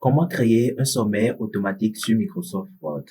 Comment créer un sommaire automatique sur Microsoft Word?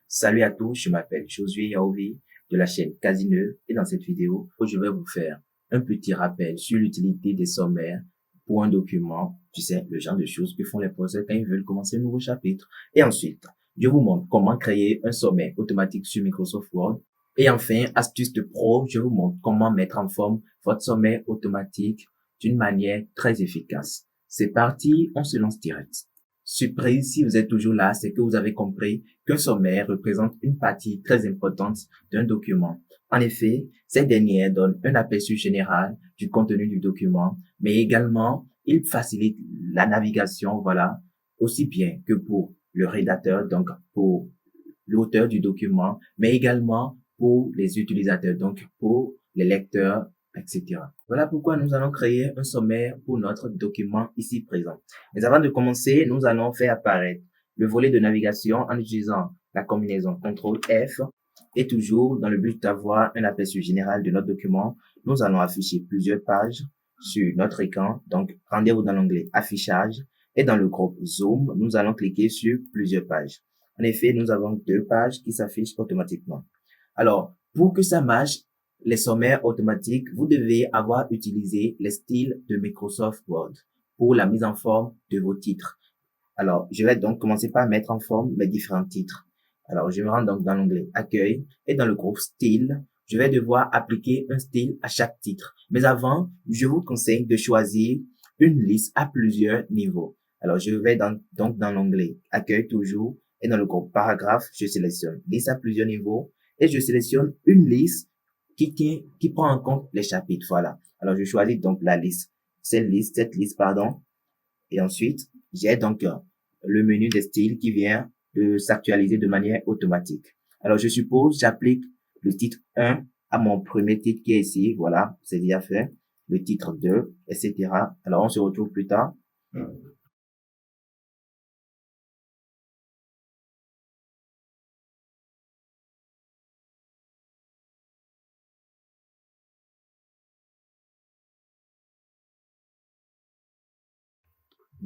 Salut à tous, je m'appelle Josué Yaovi de la chaîne Casineux et dans cette vidéo, je vais vous faire un petit rappel sur l'utilité des sommaires pour un document, tu sais, le genre de choses que font les professeurs quand ils veulent commencer un nouveau chapitre. Et ensuite, je vous montre comment créer un sommaire automatique sur Microsoft Word. Et enfin, astuce de pro, je vous montre comment mettre en forme votre sommaire automatique d'une manière très efficace. C'est parti, on se lance direct. Surprise, si vous êtes toujours là, c'est que vous avez compris qu'un sommaire représente une partie très importante d'un document. En effet, cette dernière donne un aperçu général du contenu du document, mais également, il facilite la navigation, voilà, aussi bien que pour le rédacteur, donc pour l'auteur du document, mais également pour les utilisateurs, donc pour les lecteurs, etc. Voilà pourquoi nous allons créer un sommaire pour notre document ici présent. Mais avant de commencer, nous allons faire apparaître le volet de navigation en utilisant la combinaison CTRL F et toujours dans le but d'avoir un aperçu général de notre document, nous allons afficher plusieurs pages sur notre écran. Donc, rendez-vous dans l'onglet affichage et dans le groupe zoom, nous allons cliquer sur plusieurs pages. En effet, nous avons deux pages qui s'affichent automatiquement. Alors, pour que ça marche, les sommaires automatiques, vous devez avoir utilisé les styles de Microsoft Word pour la mise en forme de vos titres. Alors, je vais donc commencer par mettre en forme mes différents titres. Alors, je me rends donc dans l'onglet Accueil et dans le groupe Style, je vais devoir appliquer un style à chaque titre. Mais avant, je vous conseille de choisir une liste à plusieurs niveaux. Alors, je vais donc dans l'onglet Accueil toujours et dans le groupe Paragraphe, je sélectionne liste à plusieurs niveaux et je sélectionne une liste qui prend en compte les chapitres. Voilà. Alors, je choisis donc la liste, cette liste, pardon. Et ensuite, j'ai donc le menu des styles qui vient de s'actualiser de manière automatique. Alors, je suppose, j'applique le titre 1 à mon premier titre qui est ici. Voilà, c'est déjà fait. Le titre 2, etc. Alors, on se retrouve plus tard.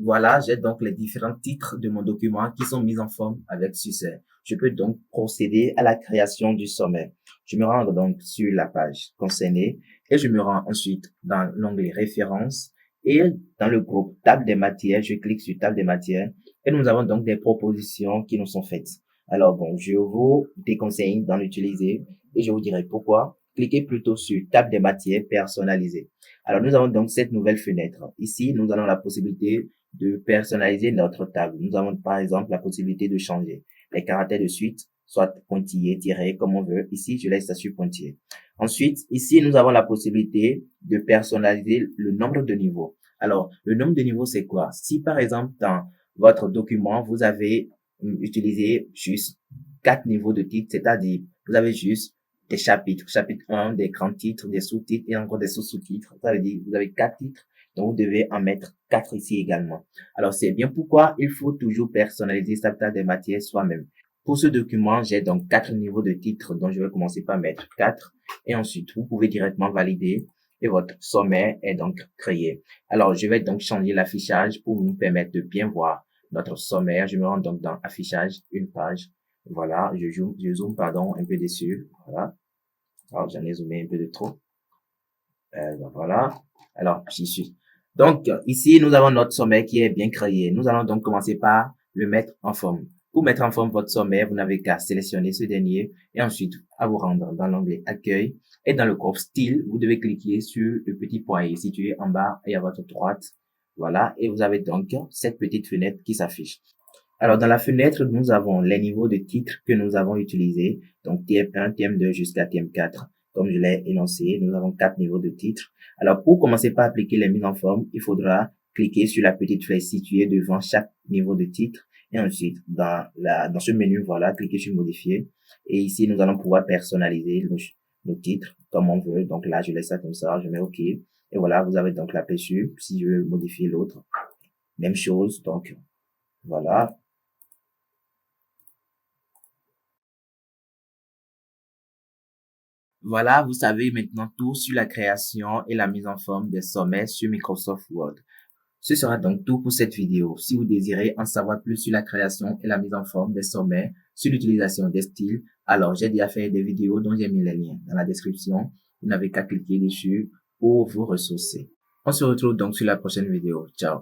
Voilà, j'ai donc les différents titres de mon document qui sont mis en forme avec succès. Je peux donc procéder à la création du sommaire. Je me rends donc sur la page concernée et je me rends ensuite dans l'onglet références et dans le groupe table des matières, je clique sur table des matières et nous avons donc des propositions qui nous sont faites. Alors bon, je vous déconseille d'en utiliser et je vous dirai pourquoi. Cliquez plutôt sur table des matières personnalisées. Alors nous avons donc cette nouvelle fenêtre. Ici, nous avons la possibilité de personnaliser notre table. Nous avons par exemple la possibilité de changer les caractères de suite, soit pointillés, tirés, comme on veut. Ici, je laisse ça sur pointillé. Ensuite, ici, nous avons la possibilité de personnaliser le nombre de niveaux. Alors, le nombre de niveaux, c'est quoi? Si par exemple, dans votre document, vous avez utilisé juste 4 niveaux de titres, c'est-à-dire, vous avez juste des chapitres, chapitre 1, des grands titres, des sous-titres et encore des sous-sous-titres. Ça veut dire, vous avez 4 titres. Donc, vous devez en mettre 4 ici également. Alors, c'est bien pourquoi il faut toujours personnaliser sa table des matières soi-même. Pour ce document, j'ai donc 4 niveaux de titres dont je vais commencer par mettre 4. Et ensuite, vous pouvez directement valider et votre sommaire est donc créé. Alors, je vais donc changer l'affichage pour nous permettre de bien voir notre sommaire. Je me rends donc dans affichage, une page. Voilà, je zoome, pardon, un peu dessus. Voilà. Alors, j'en ai zoomé un peu de trop. Voilà. Alors, j'y suis. Donc, ici, nous avons notre sommaire qui est bien créé. Nous allons donc commencer par le mettre en forme. Pour mettre en forme votre sommaire, vous n'avez qu'à sélectionner ce dernier et ensuite à vous rendre dans l'onglet Accueil et dans le groupe Style, vous devez cliquer sur le petit poignet situé en bas et à votre droite. Voilà. Et vous avez donc cette petite fenêtre qui s'affiche. Alors, dans la fenêtre, nous avons les niveaux de titres que nous avons utilisés. Donc, TM1, TM2 jusqu'à TM4. Comme je l'ai énoncé, nous avons 4 niveaux de titres. Alors, pour commencer par appliquer les mises en forme, il faudra cliquer sur la petite flèche située devant chaque niveau de titre. Et ensuite, dans ce menu, voilà, cliquez sur modifier. Et ici, nous allons pouvoir personnaliser nos titres comme on veut. Donc là, je laisse ça comme ça, je mets OK. Et voilà, vous avez donc l'aperçu. Si je veux modifier l'autre, même chose. Donc, voilà. Voilà, vous savez maintenant tout sur la création et la mise en forme des sommets sur Microsoft Word. Ce sera donc tout pour cette vidéo. Si vous désirez en savoir plus sur la création et la mise en forme des sommets, sur l'utilisation des styles, alors j'ai déjà fait des vidéos dont j'ai mis les liens dans la description. Vous n'avez qu'à cliquer dessus pour vous ressourcer. On se retrouve donc sur la prochaine vidéo. Ciao.